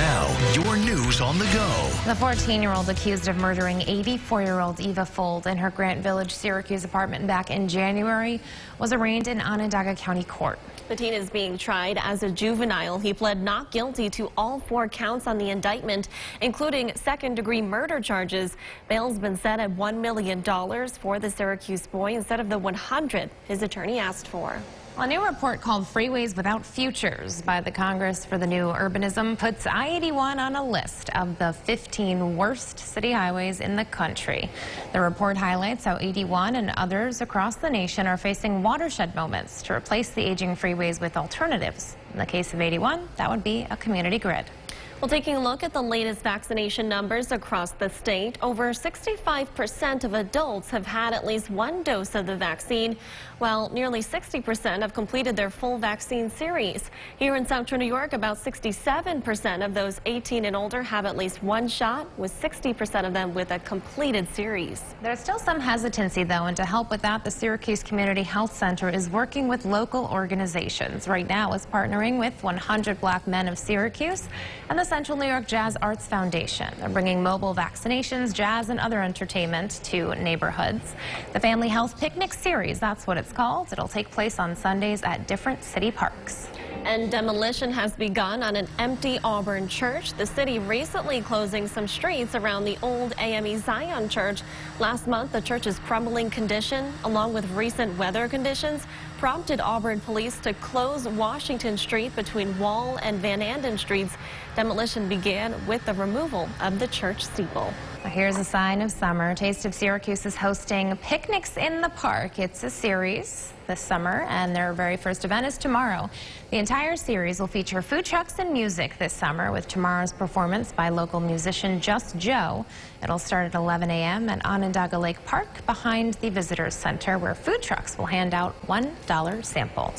Now, your news on the go. The 14-year-old accused of murdering 84-year-old Eva Fold in her Grant Village, Syracuse apartment back in January was arraigned in Onondaga County Court. The teen is being tried as a juvenile. He pled not guilty to all 4 counts on the indictment, including second-degree murder charges. Bail's been set at $1 million for the Syracuse boy instead of the $100 his attorney asked for. A new report called Freeways Without Futures by the Congress for the New Urbanism puts I-81 on a list of the 15 worst city highways in the country. The report highlights how 81 and others across the nation are facing watershed moments to replace the aging freeways with alternatives. In the case of 81, that would be a community grid. Well, taking a look at the latest vaccination numbers across the state, over 65% of adults have had at least 1 dose of the vaccine, while nearly 60% have completed their full vaccine series. Here in Central New York, about 67% of those 18 and older have at least 1 shot, with 60% of them with a completed series. There's still some hesitancy, though, and to help with that, the Syracuse Community Health Center is working with local organizations. Right now, it's partnering with 100 Black Men of Syracuse and the Central New York Jazz Arts Foundation. They're bringing mobile vaccinations, jazz, and other entertainment to neighborhoods. The Family Health Picnic Series, that's what it's called. It'll take place on Sundays at different city parks. And demolition has begun on an empty Auburn church. The city recently closing some streets around the old AME Zion Church. Last month, the church's crumbling condition, along with recent weather conditions, prompted Auburn police to close Washington Street between Wall and Van Anden Streets. Demolition began with the removal of the church steeple. Here's a sign of summer. Taste of Syracuse is hosting Picnics in the Park. It's a series this summer, and their very first event is tomorrow. The entire series will feature food trucks and music this summer, with tomorrow's performance by local musician Just Joe. It'll start at 11 a.m. at Onondaga Lake Park behind the Visitors Center, where food trucks will hand out $1 samples.